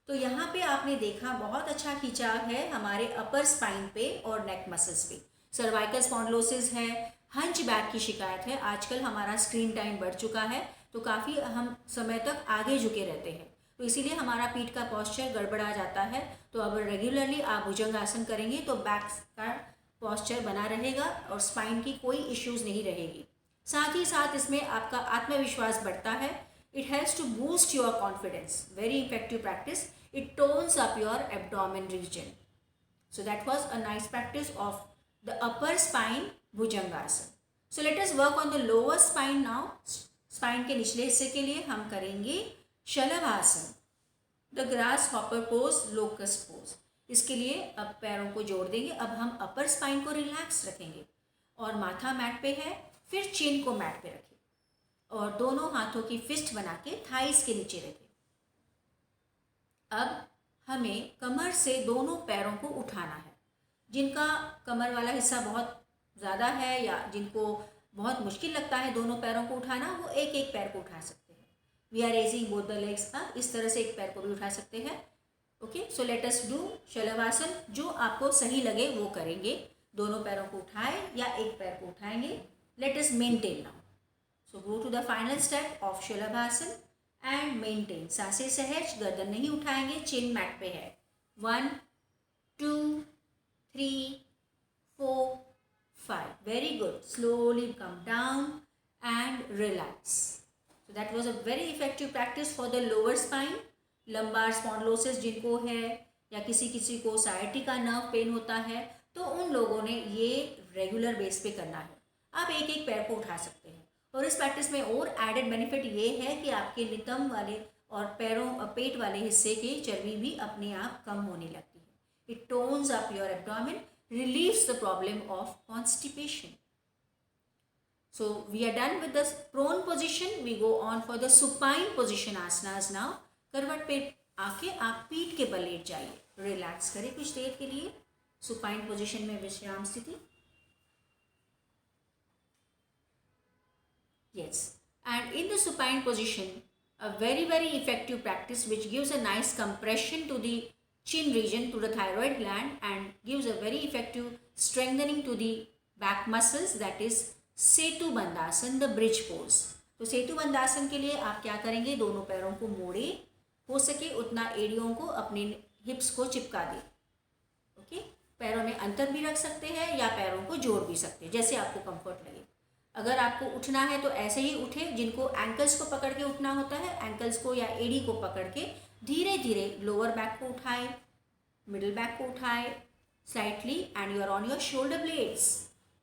तो यहाँ पे आपने देखा बहुत अच्छा खिंचाव है हमारे अपर स्पाइन पे और नेक मसल्स पे। सर्वाइकल स्पॉन्डिलोसिस है, हंच बैक की शिकायत है। आजकल हमारा स्क्रीन टाइम बढ़ चुका है, तो काफ़ी हम समय तक आगे झुके रहते हैं, तो इसीलिए हमारा पीठ का पॉस्चर गड़बड़ा जाता है। तो अब रेगुलरली आप भुजंग आसन करेंगे तो बैक का पॉस्चर बना रहेगा और स्पाइन की कोई इश्यूज नहीं रहेगी। साथ ही साथ इसमें आपका आत्मविश्वास बढ़ता है। It has to boost your confidence, very effective practice. It tones up your abdomen region. So that was a nice practice of the upper spine Bhujangasana. So let us work on the lower spine now. Spine के निचले हिस्से के लिए हम करेंगे शलभासन, the grasshopper pose, locust pose. इसके लिए अब पैरों को जोड़ देंगे। अब हम अपर स्पाइन को रिलैक्स रखेंगे और माथा मैट पे है, फिर चिन को मैट पे रखें और दोनों हाथों की फिस्ट बना के थाइस के नीचे रखें। अब हमें कमर से दोनों पैरों को उठाना है। जिनका कमर वाला हिस्सा बहुत ज़्यादा है या जिनको बहुत मुश्किल लगता है दोनों पैरों को उठाना, वो एक एक पैर को उठा सकते हैं। We are raising both the legs up, इस तरह से एक पैर को भी उठा सकते हैं। Okay, so let us do Shalabhasana. जो आपको सही लगे वो करेंगे। दोनों पैरों को उठाए या एक पैर को उठाएंगे। Let us maintain now. So go to the final step of shalabhasana and maintain. सांसें सहज, गर्दन नहीं उठाएंगे, चिन मैट पे है। 1, 2, 3, 4, 5. Very good. Slowly come down and relax. So that was a very effective practice for the lower spine. Lumbar spondylosis जिनको है या किसी को साइटिका नर्व पेन होता है, तो उन लोगों ने ये रेगुलर बेस पे करना है। आप एक एक पैर को उठा सकते हैं। और इस प्रैक्टिस में और एडेड बेनिफिट ये है कि आपके नितंब वाले और पैरों पेट वाले हिस्से की चर्बी भी अपने आप कम होने लगती है। It tones up your abdomen, relieves the problem of constipation. So we are done with the prone position. We go on for the supine position asanas now. करवट पे आके आप पीठ के बल लेट जाइए, रिलैक्स करें कुछ देर के लिए सुपाइन पोजिशन में, विश्राम स्थिति. Yes, and in the supine position, a very effective practice which gives a nice compression to the chin region, to the thyroid gland, and gives a very effective strengthening to the back muscles, that is Setu बंदासन, the bridge pose. तो सेतु बंदासन के लिए आप क्या करेंगे? दोनों पैरों को मोड़े, हो सके उतना एड़ियों को अपने हिप्स को चिपका दें. ओके, पैरों में अंतर भी रख सकते हैं या पैरों को जोड़ भी सकते हैं, जैसे आपको कंफर्ट लगे. अगर आपको उठना है तो ऐसे ही उठे. जिनको एंकल्स को पकड़ के उठना होता है, एंकल्स को या एड़ी को पकड़ के धीरे धीरे लोअर बैक को उठाए, मिडिल बैक को उठाए slightly, and you are on your shoulder blades.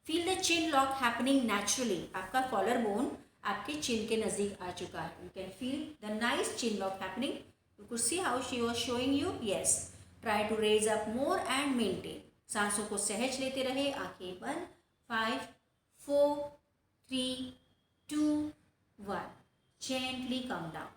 Feel the chin lock happening naturally. आपका कॉलर बोन आपके चिन के नज़दीक आ चुका है. You can feel the nice chin lock happening. You could see how she was showing you. Yes, try to raise up more and maintain. सांसों को सहज लेते रहे, आंखें बंद। 5, 4, 3, 2, 1। Gently come down.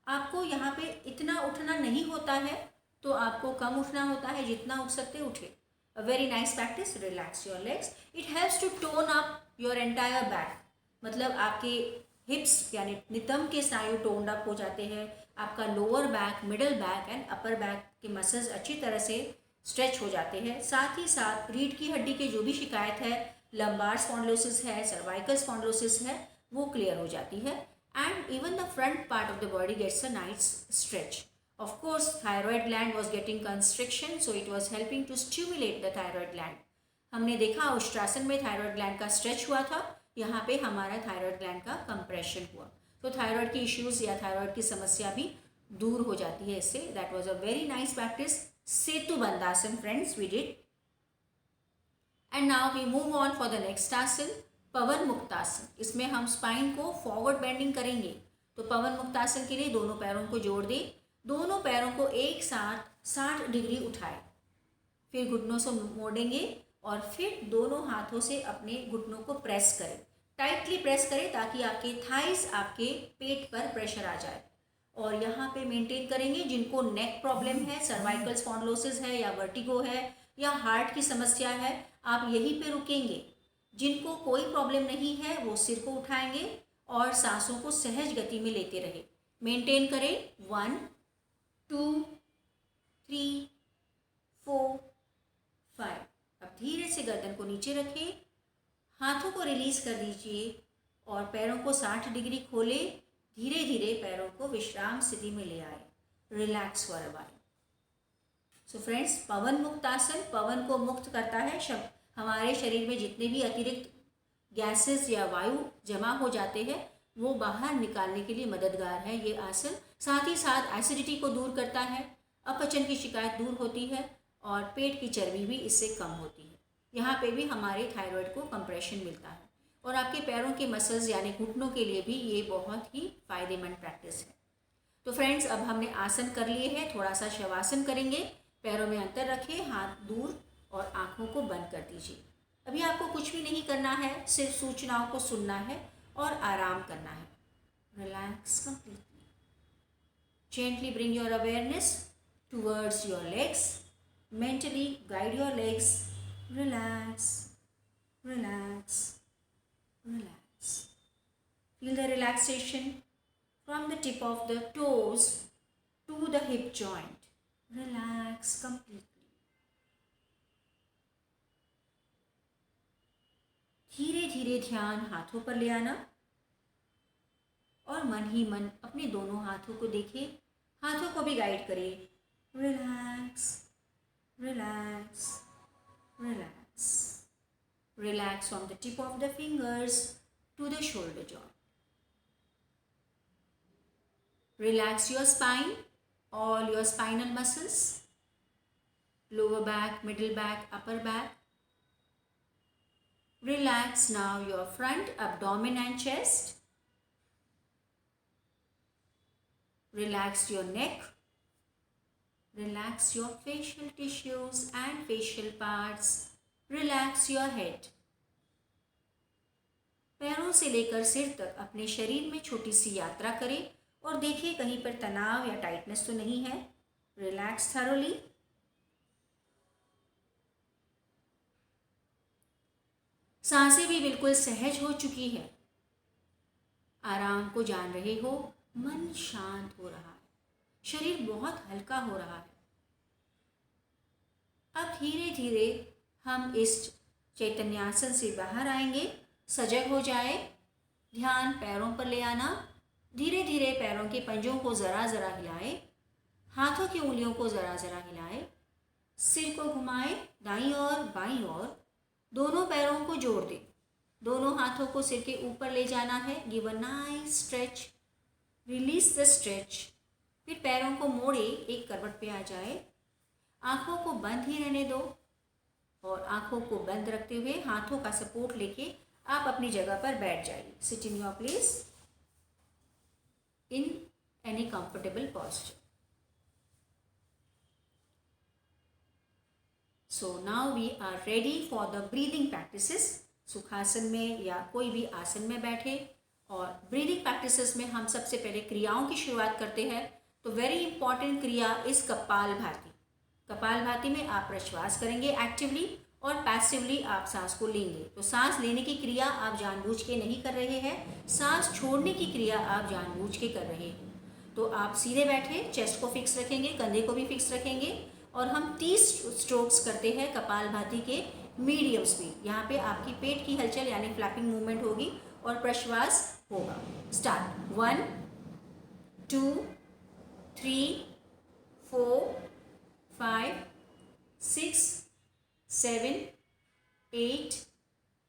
आपको यहाँ पे इतना उठना नहीं होता है, तो आपको कम उठना होता है, जितना उठ सकते उठे। A very nice practice. Relax your legs. It helps to tone up your entire back. मतलब आपके हिप्स यानी नितंब के स्नायु टोन्ड अप हो जाते हैं, आपका lower back, middle back and upper back के मसल्स अच्छी तरह से स्ट्रेच हो जाते हैं। साथ ही साथ रीढ़ की हड्डी की जो भी शिकायत है, लंबार स्पॉन्डिलोसिस है, सर्वाइकल स्पॉन्डिलोसिस है, वो क्लियर हो जाती है। And even the front part of the body gets a nice stretch. Of course, thyroid gland was getting constriction, so it was helping to stimulate the thyroid gland. हमने देखा उष्ट्रासन में thyroid gland का stretch हुआ था, यहाँ पे हमारा thyroid gland का कंप्रेशन हुआ, तो थायराइड की इश्यूज या थायराइड की समस्या भी दूर हो जाती है इससे. That was a very nice practice. Setu Bandhasana friends we did. And now we move on for the next asana, Pavan muktasana. इसमें हम स्पाइन को फॉरवर्ड बेंडिंग करेंगे. तो पवन मुक्तासन के लिए दोनों पैरों को जोड़ दें, दोनों पैरों को एक साथ 60 डिग्री उठाए, फिर घुटनों से मोड़ेंगे और फिर दोनों हाथों से अपने घुटनों को प्रेस करें, टाइटली प्रेस करें ताकि आपके थाइस, आपके पेट पर प्रेशर आ जाए. और यहाँ पे मेंटेन करेंगे. जिनको नेक प्रॉब्लम है, सर्वाइकल स्पॉन्डिलोसिस है या वर्टिगो है या हार्ट की समस्या है, आप यहीं पे रुकेंगे. जिनको कोई प्रॉब्लम नहीं है वो सिर को उठाएंगे और सांसों को सहज गति में लेते रहे. मेंटेन करें. 1, 2, 3, 4, 5. अब धीरे से गर्दन को नीचे रखें, हाथों को रिलीज कर दीजिए और पैरों को 60 डिग्री खोले. धीरे धीरे पैरों को विश्राम स्थिति में ले आए. Relax for a while. So friends, Pavan Muktasana पवन को मुक्त करता है. हमारे शरीर में जितने भी अतिरिक्त गैसेस या वायु जमा हो जाते हैं वो बाहर निकालने के लिए मददगार है ये आसन. साथ ही साथ एसिडिटी को दूर करता है, अपचन की शिकायत दूर होती है और पेट की चर्बी भी इससे कम होती है. यहाँ पे भी हमारे थायराइड को कंप्रेशन मिलता है और आपके पैरों के मसल्स यानी घुटनों के लिए भी ये बहुत ही फायदेमंद प्रैक्टिस है. तो फ्रेंड्स, अब हमने आसन कर लिए हैं, थोड़ा सा शवासन करेंगे. पैरों में अंतर रखें, हाथ दूर और आँखों को बंद कर दीजिए. अभी आपको कुछ भी नहीं करना है, सिर्फ सूचनाओं को सुनना है और आराम करना है. Relax completely. Gently bring your awareness towards your legs. Mentally guide your legs. Relax, relax, relax. Feel the relaxation from the tip of the toes to the hip joint. Relax completely. धीरे धीरे ध्यान हाथों पर ले आना और मन ही मन अपने दोनों हाथों को देखें, हाथों को भी गाइड करिए. Relax, relax, relax. Relax from the tip of the fingers to the shoulder joint. Relax your spine, all your spinal muscles, lower back, middle back, upper back. Relax now your front abdomen and chest. Relax your neck. Relax your facial tissues and facial parts. Relax your head. पैरों से लेकर सिर तक अपने शरीर में छोटी सी यात्रा करें और देखिए कहीं पर तनाव या टाइटनेस तो नहीं है. Relax thoroughly. सांसें भी बिल्कुल सहज हो चुकी है. आराम को जान रहे हो. मन शांत हो रहा है, शरीर बहुत हल्का हो रहा है. अब धीरे धीरे हम इस चैतन्यासन से बाहर आएंगे. सजग हो जाए. ध्यान पैरों पर ले आना. धीरे धीरे पैरों के पंजों को ज़रा ज़रा हिलाए, हाथों की उंगलियों को ज़रा ज़रा हिलाए, सिर को घुमाए दाईं और बाईं ओर. दोनों पैरों को जोड़ दें, दोनों हाथों को सिर के ऊपर ले जाना है. Give a nice stretch. Release the stretch. फिर पैरों को मोड़े, एक करवट पे आ जाए. आँखों को बंद ही रहने दो और आँखों को बंद रखते हुए हाथों का सपोर्ट लेके आप अपनी जगह पर बैठ जाइए. Sit in your place in any comfortable posture. So now we are ready for the breathing practices. Sukhasana में या कोई भी आसन में बैठे और ब्रीदिंग प्रैक्टिसेस में हम सबसे पहले क्रियाओं की शुरुआत करते हैं। तो वेरी इंपॉर्टेंट क्रिया इस कपालभाति। कपालभाति में आप प्रश्वास करेंगे एक्टिवली और पैसिवली आप सांस को लेंगे। तो सांस लेने की क्रिया आप जानबूझ के नहीं कर रहे हैं, सांस छोड़ने की क्रिया आप जानबूझ के कर रहे हैं। तो आप सीधे बैठे, चेस्ट को फिक्स रखेंगे, कंधे को भी फिक्स रखेंगे और हम 30 स्ट्रोक्स करते हैं कपालभाति के मीडियम स्पीड। यहाँ पे आपकी पेट की हलचल यानी फ्लैपिंग मूवमेंट होगी और प्रश्वास होगा। Start. 1 2 3 4 5 6 7 8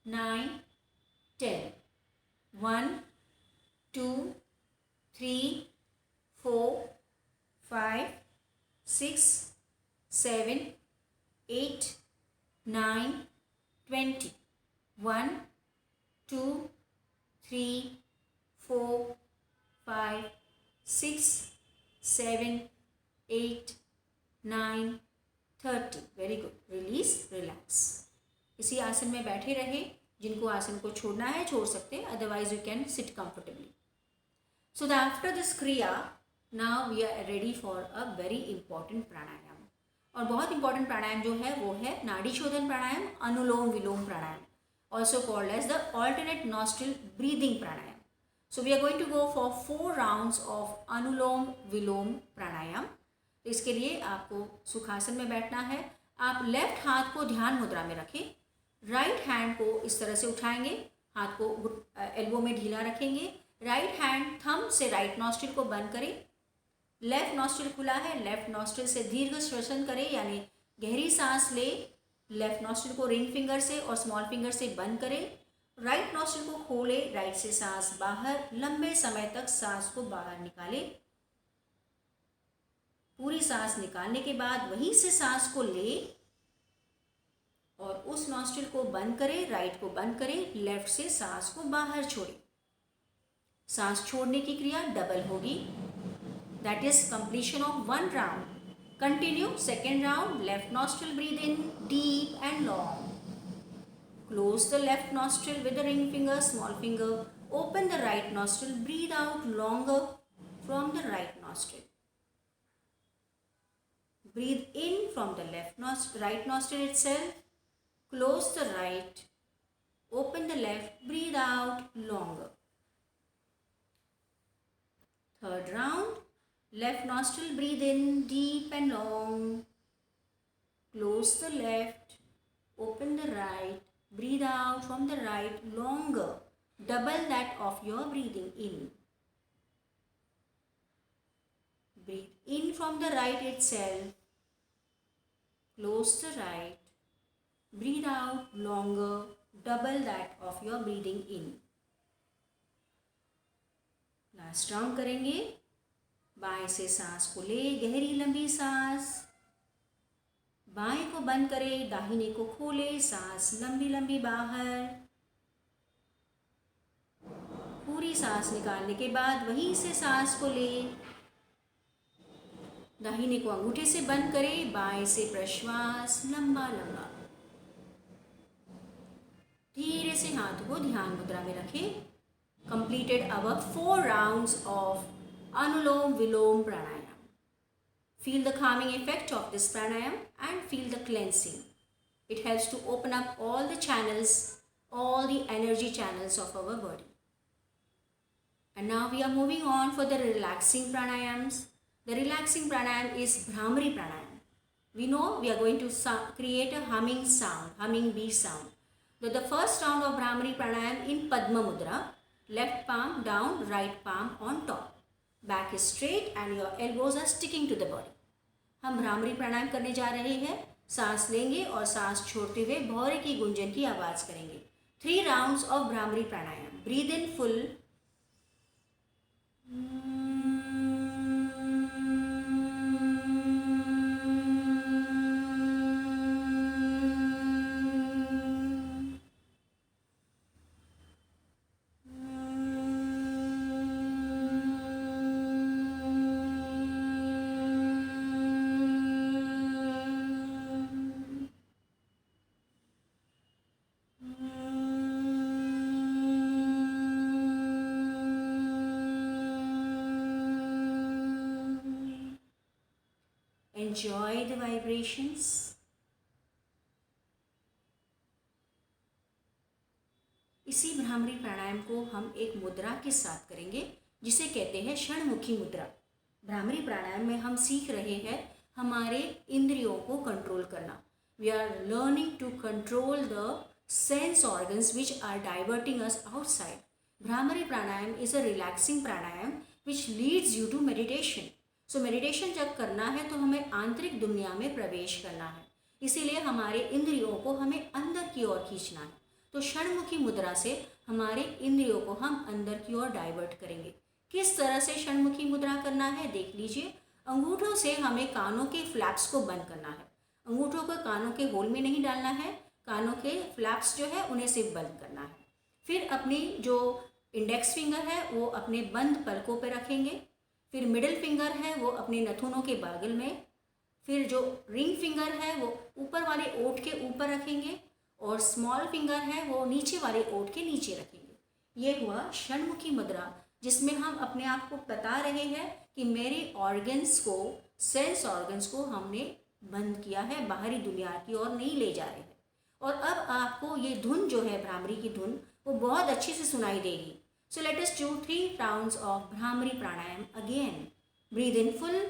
9 10। 1 2 3 4 5 6 7 8 9 20। 1 2 3 4 5 6 7 8 9 30। Very good. Release, relax. इसी आसन में बैठे रहे। जिनको आसन को छोड़ना है छोड़ सकते हैं, otherwise you can sit comfortably. So after this kriya now we are ready for a very important pranayama. और बहुत इंपॉर्टेंट प्राणायाम जो है वो है Nadi Shodhana pranayama, Anulom Vilom pranayama, also called as the alternate nostril breathing pranayama. So we are going to go for 4 rounds of अनुलोम विलोम प्राणायाम। तो इसके लिए आपको सुखासन में बैठना है। आप लेफ्ट हाथ को ध्यान मुद्रा में रखें, राइट हैंड को इस तरह से उठाएंगे, हाथ को एल्बो में ढीला रखेंगे, राइट हैंड थंब से राइट नॉस्ट्रिल को बंद करें, लेफ्ट नॉस्ट्रिल खुला है, लेफ्ट नॉस्ट्रिल से दीर्घ श्वसन करें यानी गहरी सांस ले, लेफ्ट नॉस्ट्रिल को रिंग फिंगर से और स्मॉल फिंगर से बंद करें, राइट नॉस्ट्रिल को खोले, राइट से सांस बाहर, लंबे समय तक सांस को बाहर निकाले। पूरी सांस निकालने के बाद वहीं से सांस को ले और उस नॉस्ट्रिल को बंद करें, राइट को बंद करें, लेफ्ट से सांस को बाहर छोड़े। सांस छोड़ने की क्रिया डबल होगी। That is completion of 1 round. Continue. Second round. Left nostril breathe in deep and long, close the left nostril with the ring finger, small finger, open the right nostril, breathe out longer from the right nostril. Breathe in from the right nostril itself, close the right, open the left, breathe out longer. Third round. Left nostril, breathe in deep and long, close the left, open the right, breathe out from the right longer, double that of your breathing in. Breathe in from the right itself, close the right, breathe out longer, double that of your breathing in. Last round करेंगे। बाएं से सांस को ले, गहरी लंबी सांस, बाएं को बंद करें, दाहिने को खोले, सांस लंबी लंबी बाहर। पूरी सांस निकालने के बाद वहीं से सांस को ले, दाहिने को अंगूठे से बंद करें, बाएं से प्रश्वास लंबा लंबा। धीरे से हाथ को ध्यान मुद्रा में रखें। Completed our 4 rounds of anulom Vilom pranayama. Feel the calming effect of this pranayam and feel the cleansing. It helps to open up all the channels, all the energy channels of our body. And now we are moving on for the relaxing pranayams. The relaxing pranayam is Bhramari pranayam. We know we are going to create a humming sound, humming bee sound. So the first round of Bhramari pranayam in Padma Mudra, left palm down, right palm on top. Back is straight and your elbows are sticking to the body. हम भ्रामरी प्राणायाम करने जा रहे हैं। सांस लेंगे और सांस छोड़ते हुए भौरे की गुंजन की आवाज करेंगे। 3 rounds of bhramari pranayama. Breathe in full, enjoy the vibrations. इसी भ्रामरी प्राणायाम को हम एक मुद्रा के साथ करेंगे जिसे कहते हैं षणमुखी मुद्रा। भ्रामरी प्राणायाम में हम सीख रहे हैं हमारे इंद्रियों को कंट्रोल करना। We are learning to control the sense organs which are diverting us outside. Bhramari pranayama is a relaxing pranayama which leads you to meditation. So meditation जब करना है तो हमें आंतरिक दुनिया में प्रवेश करना है, इसीलिए हमारे इंद्रियों को हमें अंदर की ओर खींचना है। तो षणमुखी मुद्रा से हमारे इंद्रियों को हम अंदर की ओर डाइवर्ट करेंगे। किस तरह से षणमुखी मुद्रा करना है देख लीजिए। अंगूठों से हमें कानों के फ्लैप्स को बंद करना है। अंगूठों को कानों के होल में नहीं डालना है, कानों के फ्लैप्स जो है उन्हें सिर्फ बंद करना है। फिर अपनी जो इंडेक्स फिंगर है वो अपने बंद पलकों पर रखेंगे। फिर मिडिल फिंगर है वो अपने नथुनों के बगल में। फिर जो रिंग फिंगर है वो ऊपर वाले ओठ के ऊपर रखेंगे और स्मॉल फिंगर है वो नीचे वाले ओठ के नीचे रखेंगे। ये हुआ षणमुखी मुद्रा, जिसमें हम अपने आप को बता रहे हैं कि मेरे ऑर्गन्स को, सेंस ऑर्गन्स को हमने बंद किया है, बाहरी दुनिया की ओर नहीं ले जा रहे हैं। और अब आपको ये धुन जो है भ्रामरी की धुन वो बहुत अच्छे से सुनाई देगी। सो let us do 3 rounds of bhramari pranayama again. Breathe in full,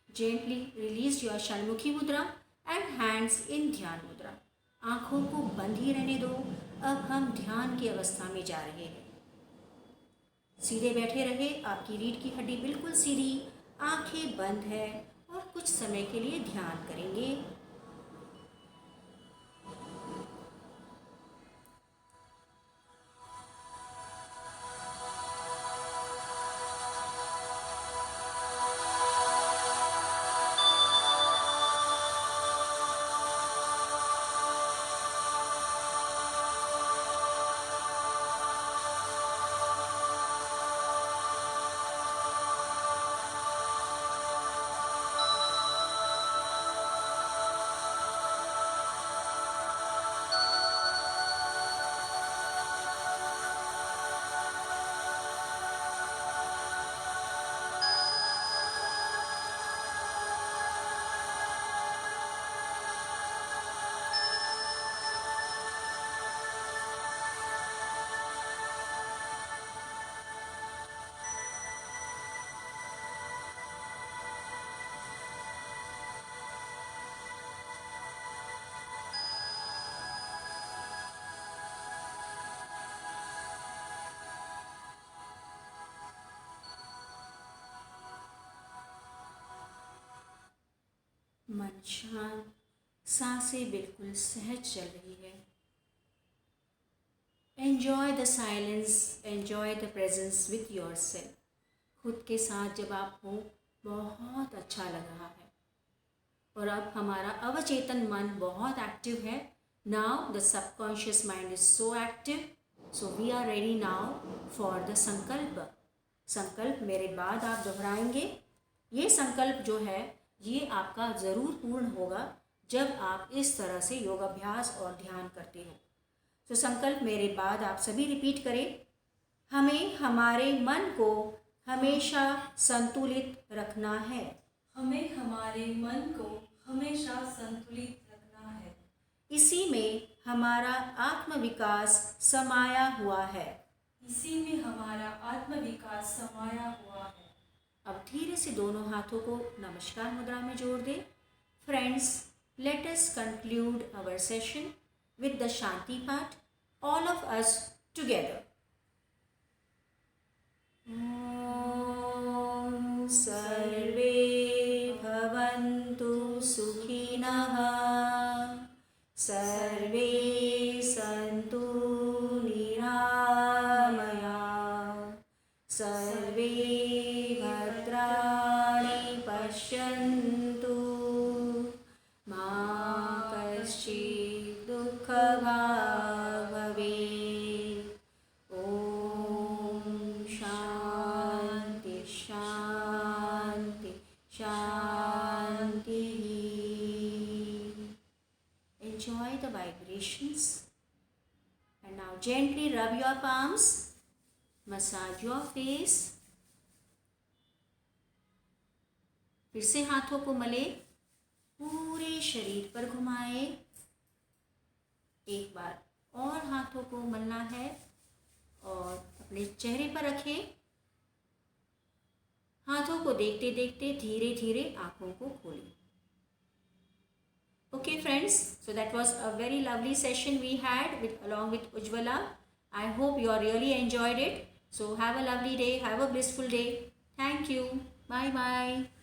gently release your षणमुखी मुद्रा and hands in ध्यान मुद्रा। आंखों को बंद ही रहने दो। अब हम ध्यान की अवस्था में जा रहे हैं। सीधे बैठे रहे, आपकी रीढ़ की हड्डी बिल्कुल सीधी, आंखें बंद है और कुछ समय के लिए ध्यान करेंगे। मन शांत, सांसें बिल्कुल सहज चल रही है। Enjoy the silence, enjoy the presence with your self. खुद के साथ जब आप हो बहुत अच्छा लग रहा है। और अब हमारा अवचेतन मन बहुत एक्टिव है। Now the subconscious mind is so active. So we are ready now for the sankalp. संकल्प मेरे बाद आप दोहराएंगे। ये संकल्प जो है ये आपका ज़रूर पूर्ण होगा जब आप इस तरह से योगाभ्यास और ध्यान करते हो। तो संकल्प मेरे बाद आप सभी रिपीट करें। हमें हमारे मन को हमेशा संतुलित रखना है। हमें हमारे मन को हमेशा संतुलित रखना है। इसी में हमारा आत्मविकास समाया हुआ है। इसी में हमारा आत्मविकास समाया हुआ है। अब धीरे से दोनों हाथों को नमस्कार मुद्रा में जोड़ दें। Friends, let us conclude our session with the Shanti part, all of us together. Om Sarve Bhavantu Sukhinah, Sarve Santu vibrations. And now gently rub your palms, massage your face. फिर से हाथों को मले, पूरे शरीर पर घुमाए. एक बार और हाथों को मलना है और अपने चेहरे पर रखें. हाथों को देखते देखते धीरे धीरे आंखों को खोलें. Okay friends, so that was a very lovely session we had along with Ujjwala. I hope you are really enjoyed it. So have a lovely day, have a blissful day. Thank you. Bye bye.